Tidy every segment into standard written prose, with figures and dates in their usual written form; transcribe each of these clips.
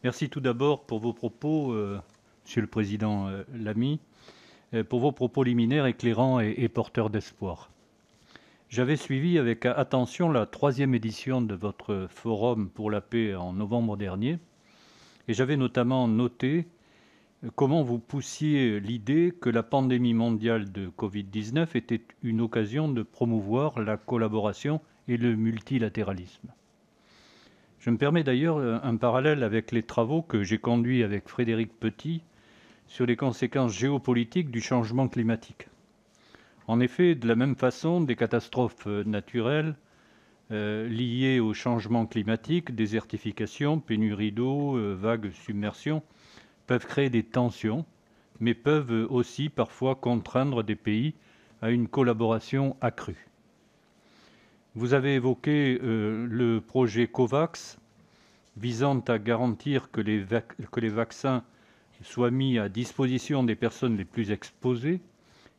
Merci tout d'abord pour vos propos, Monsieur le Président Lamy, pour vos propos liminaires, éclairants et porteurs d'espoir. J'avais suivi avec attention la 3e édition de votre Forum pour la paix en novembre dernier, et j'avais notamment noté comment vous poussiez l'idée que la pandémie mondiale de Covid-19 était une occasion de promouvoir la collaboration et le multilatéralisme. Je me permets d'ailleurs un parallèle avec les travaux que j'ai conduits avec Frédéric Petit sur les conséquences géopolitiques du changement climatique. En effet, de la même façon, des catastrophes naturelles liées au changement climatique, désertification, pénurie d'eau, vagues, submersion, peuvent créer des tensions, mais peuvent aussi parfois contraindre des pays à une collaboration accrue. Vous avez évoqué le projet COVAX visant à garantir que les vaccins soient mis à disposition des personnes les plus exposées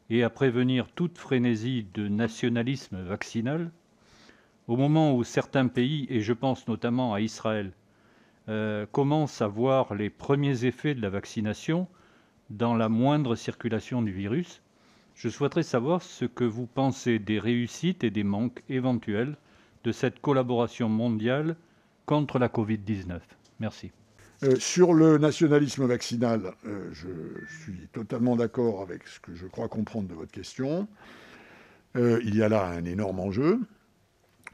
et à prévenir toute frénésie de nationalisme vaccinal, au moment où certains pays, et je pense notamment à Israël, commencent à voir les premiers effets de la vaccination dans la moindre circulation du virus, je souhaiterais savoir ce que vous pensez des réussites et des manques éventuels de cette collaboration mondiale contre la Covid-19. Merci. Sur le nationalisme vaccinal, je suis totalement d'accord avec ce que je crois comprendre de votre question. Il y a là un énorme enjeu.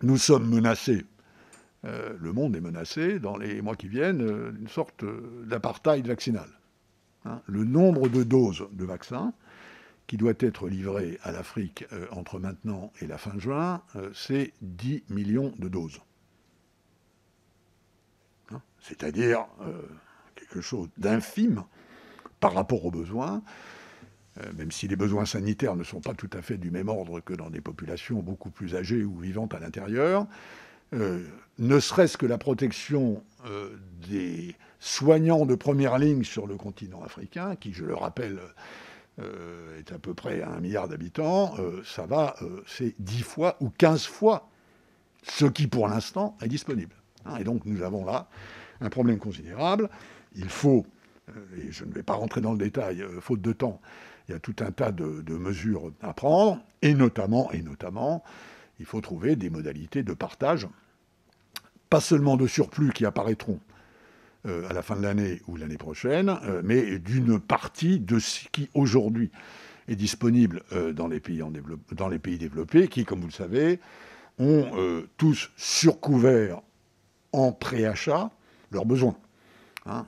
Nous sommes menacés, le monde est menacé dans les mois qui viennent, d'une sorte d'apartheid vaccinal. Le nombre de doses de vaccins qui doit être livré à l'Afrique entre maintenant et la fin juin, c'est 10 millions de doses. C'est-à-dire quelque chose d'infime par rapport aux besoins, même si les besoins sanitaires ne sont pas tout à fait du même ordre que dans des populations beaucoup plus âgées ou vivantes à l'intérieur. Ne serait-ce que la protection des soignants de première ligne sur le continent africain, qui, je le rappelle, est à peu près à 1 milliard d'habitants, c'est 10 fois ou 15 fois ce qui, pour l'instant, est disponible. Et donc, nous avons là un problème considérable. Il faut, et je ne vais pas rentrer dans le détail, faute de temps, il y a tout un tas de mesures à prendre, et notamment, il faut trouver des modalités de partage, pas seulement de surplus qui apparaîtront à la fin de l'année ou l'année prochaine, mais d'une partie de ce qui, aujourd'hui, est disponible dans les pays développés, qui, comme vous le savez, ont tous surcouvert en préachat leurs besoins.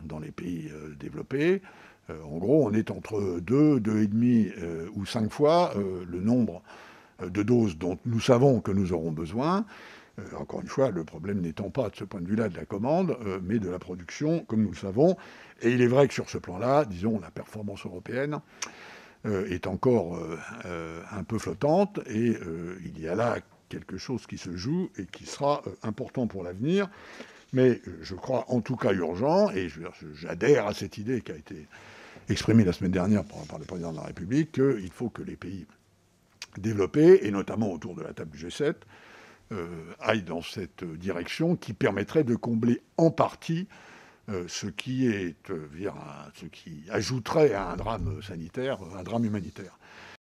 Dans les pays développés, en gros, on est entre 2, 2,5 ou 5 fois le nombre de doses dont nous savons que nous aurons besoin. Encore une fois, le problème n'étant pas, de ce point de vue-là, de la commande, mais de la production, comme nous le savons. Et il est vrai que sur ce plan-là, disons, la performance européenne est encore un peu flottante, et il y a là quelque chose qui se joue et qui sera important pour l'avenir, mais je crois en tout cas urgent, et j'adhère à cette idée qui a été exprimée la semaine dernière par le président de la République, qu'il faut que les pays développés, et notamment autour de la table du G7, aillent dans cette direction qui permettrait de combler en partie ce qui ajouterait à un drame sanitaire, un drame humanitaire.